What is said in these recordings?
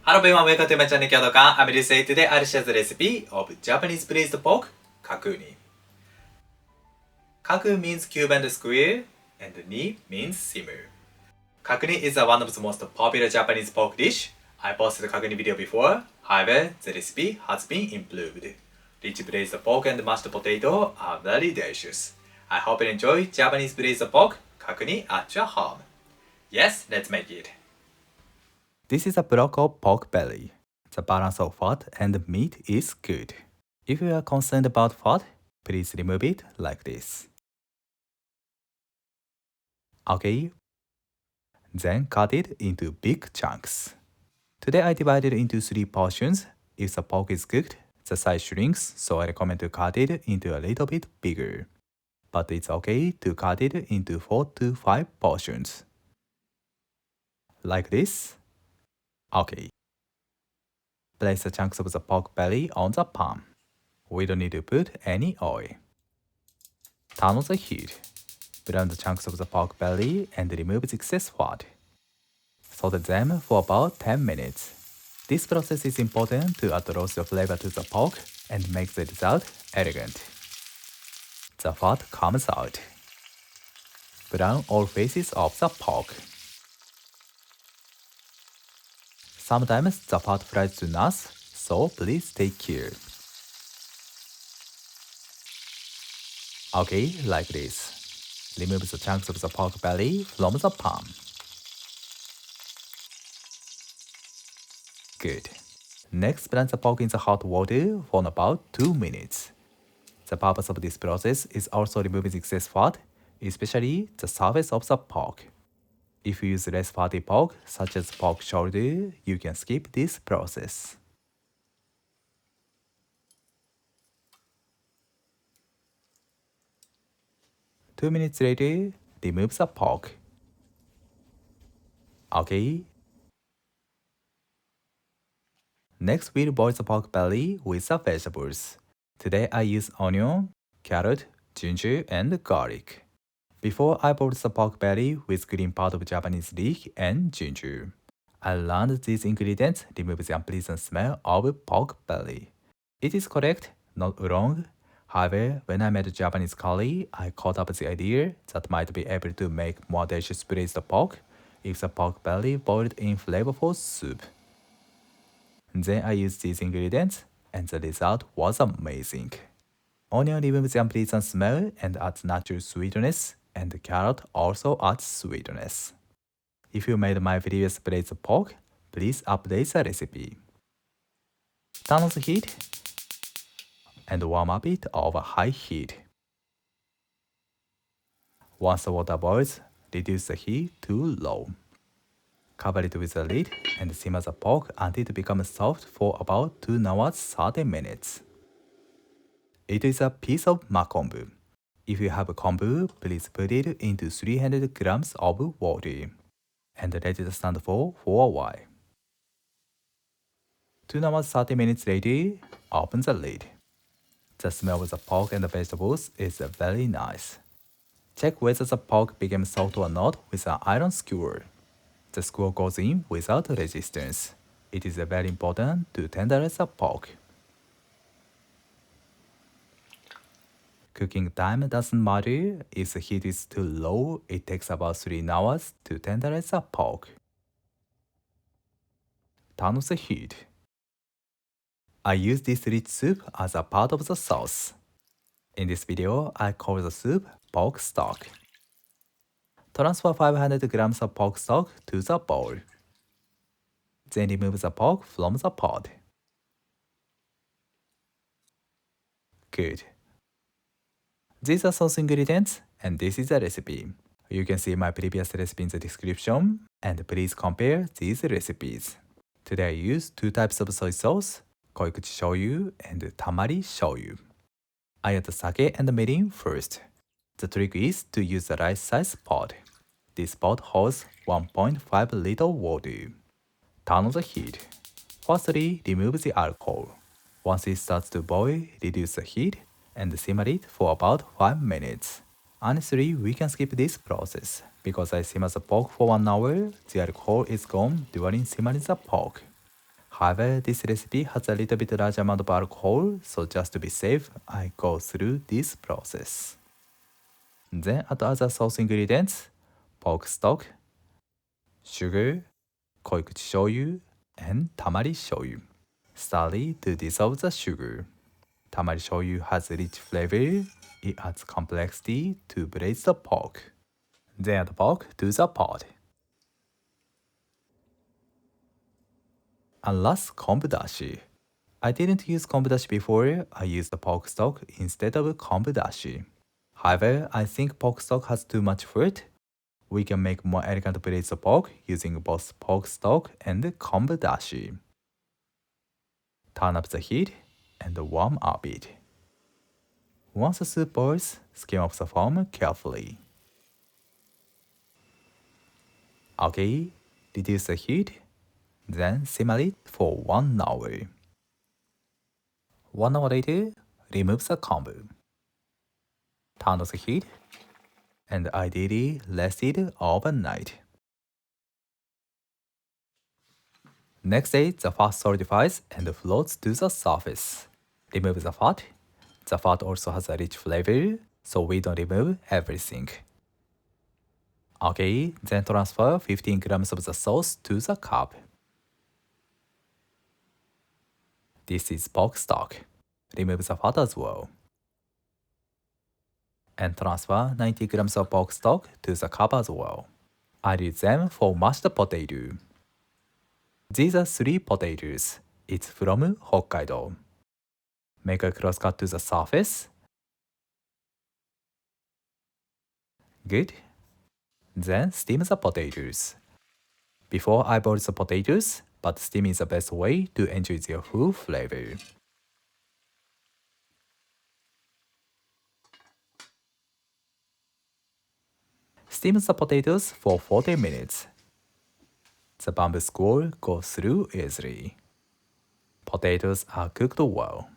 Hello everyone, welcome to my channel Kyotokan. I'm Ryusei. Today I'll share the recipe of Japanese braised pork, Kakuni. Kaku means cube and square, and ni means simmer. Kakuni is one of the most popular Japanese pork dish. I posted a Kakuni video before, however, the recipe has been improved. Rich braised pork and mashed potato are very delicious. I hope you enjoy Japanese braised pork, Kakuni at your home. Yes, let's make it. This is a block of pork belly. The balance of fat and meat is good. If you are concerned about fat, please remove it like this. Okay. Then cut it into big chunks. Today I divided it into 3 portions. If the pork is cooked, the size shrinks, so I recommend to cut it into a little bit bigger. But it's okay to cut it into 4 to 5 portions. Like this. Okay. Place the chunks of the pork belly on the pan. We don't need to put any oil. Turn on the heat. Brown the chunks of the pork belly and remove the excess fat. Saute them for about 10 minutes. This process is important to add roast flavor to the pork and make the result elegant. The fat comes out. Brown all faces of the pork. Sometimes the fat fries too nuts, so please take care. Okay, like this. Remove the chunks of the pork belly from the pan. Good. Next, plant the pork in the hot water for about 2 minutes. The purpose of this process is also removing excess fat, especially the surface of the pork. If you use less fatty pork, such as pork shoulder, you can skip this process. Two minutes later, remove the pork. Okay. Next, we'll boil the pork belly with the vegetables. Today I use onion, carrot, ginger, and garlic. Before I boiled the pork belly with green part of Japanese leek and ginger. I learned these ingredients remove the unpleasant smell of pork belly. It is correct, not wrong. However, when I met a Japanese colleague, I caught up the idea that might be able to make more delicious braised pork if the pork belly boiled in flavorful soup. Then I used these ingredients, and the result was amazing. Onion removes the unpleasant smell and adds natural sweetness, and the carrot also adds sweetness. If you made my previous braised pork, please update the recipe. Turn on the heat and warm up it over high heat. Once the water boils, reduce the heat to low. Cover it with a lid and simmer the pork until it becomes soft for about 2 hours 30 minutes. It is a piece of Kombu. If you have a kombu, please put it into 300 grams of water and let it stand for a while. 2 hours 30 minutes later, open the lid. The smell of the pork and the vegetables is very nice. Check whether the pork became soft or not with an iron skewer. The skewer goes in without resistance. It is very important to tenderize the pork. Cooking time doesn't matter. If the heat is too low, it takes about 3 hours to tenderize the pork. Turn off the heat. I use this rich soup as a part of the sauce. In this video, I call the soup pork stock. Transfer 500 grams of pork stock to the bowl. Then remove the pork from the pot. Good. These are sauce ingredients, and this is the recipe. You can see my previous recipe in the description, and please compare these recipes. Today I use 2 types of soy sauce, Koikuchi shoyu and Tamari shoyu. I add the sake and mirin first. The trick is to use the right size pot. This pot holds 1.5 liter water. Turn on the heat. Firstly, remove the alcohol. Once it starts to boil, reduce the heat and simmer it for about 5 minutes. Honestly, we can skip this process. Because I simmer the pork for 1 hour, the alcohol is gone during simmering the pork. However, this recipe has a little bit large amount of alcohol, so just to be safe, I go through this process. Then add other sauce ingredients, pork stock, sugar, Koikuchi shoyu, and Tamari shoyu. Slowly to dissolve the sugar. Tamari shoyu has rich flavor. It adds complexity to braise the pork. Then add pork to the pot. And last, kombu dashi. I didn't use kombu dashi before. I used the pork stock instead of kombu dashi. However, I think pork stock has too much fruit. We can make more elegant braised pork using both pork stock and kombu dashi. Turn up the heat and warm up it. Once the soup boils, skim off the foam carefully. Okay, reduce the heat, then simmer it for 1 hour. 1 hour later, remove the kombu. Turn off the heat, and ideally rest it overnight. Next day, the fat solidifies and floats to the surface. Remove the fat. The fat also has a rich flavor, so we don't remove everything. Okay, then transfer 15 grams of the sauce to the cup. This is pork stock. Remove the fat as well. And transfer 90 grams of pork stock to the cup as well. I use them for mashed potato. These are 3 potatoes. It's from Hokkaido. Make a cross cut to the surface. Good. Then steam the potatoes. Before I boil the potatoes, but steam is the best way to enjoy their full flavor. Steam the potatoes for 40 minutes. The bamboo square goes through easily. Potatoes are cooked well.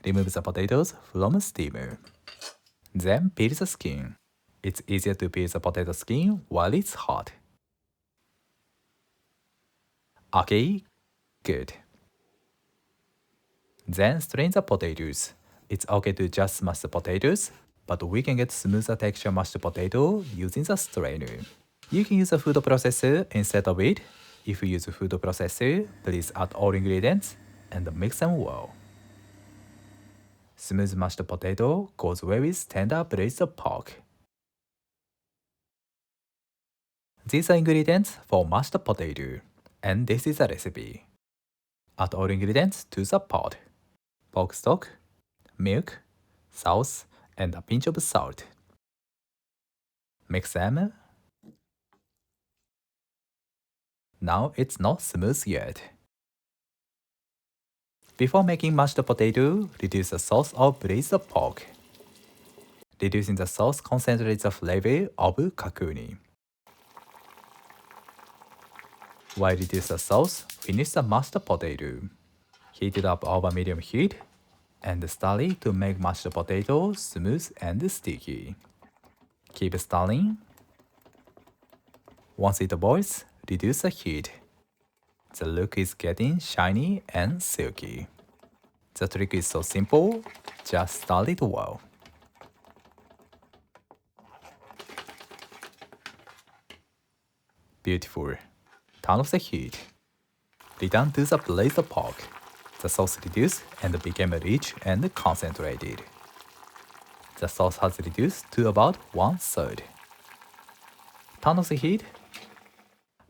Remove the potatoes from steamer. Then peel the skin. It's easier to peel the potato skin while it's hot. Okay, good. Then strain the potatoes. It's okay to just smash the potatoes, but we can get smoother texture mashed potato using the strainer. You can use a food processor instead of it. If you use a food processor, please add all ingredients and mix them well. Smooth mashed potato goes well with tender braised pork. These are ingredients for mashed potato, and this is a recipe. Add all ingredients to the pot. Pork stock, milk, sauce, and a pinch of salt. Mix them. Now it's not smooth yet. Before making mashed potato, reduce the sauce of braised pork. Reducing the sauce concentrates the flavor of Kakuni. While reduce the sauce, finish the mashed potato. Heat it up over medium heat and stir it to make mashed potato smooth and sticky. Keep stirring. Once it boils, reduce the heat. The look is getting shiny and silky. The trick is so simple, just stir it well. Beautiful. Turn off the heat. Return to the braised pork. The sauce reduced and became rich and concentrated. The sauce has reduced to about 1/3. Turn off the heat.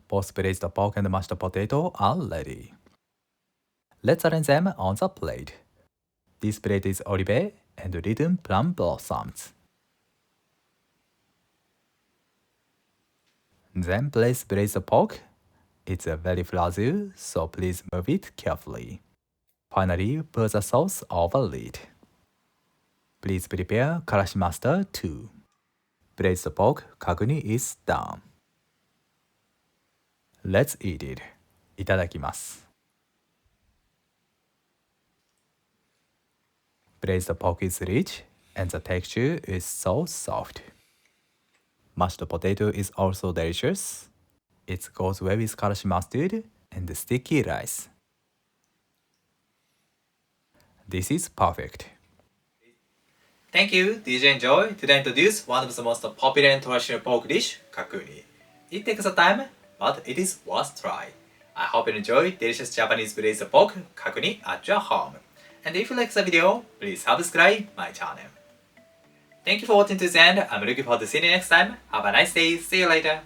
Both braised pork and mashed potato are ready. Let's arrange them on the plate. This plate is olive and written plum blossoms. Then place braised pork. It's very fragile, so please move it carefully. Finally, pour the sauce over it. Please prepare karashi mustard too. Braised pork Kakuni is done. Let's eat it. いただきます。Braised pork is rich and the texture is so soft. Mashed potato is also delicious. It goes well with karashi mustard and sticky rice. This is perfect. Thank you. Did you enjoy? Today I introduced one of the most popular and traditional pork dish, Kakuni. It takes a time, but it is worth try. I hope you enjoy delicious Japanese braised pork, Kakuni, at your home. And if you like the video, please subscribe my channel. Thank you for watching to the end. I'm looking forward to seeing you next time. Have a nice day. See you later.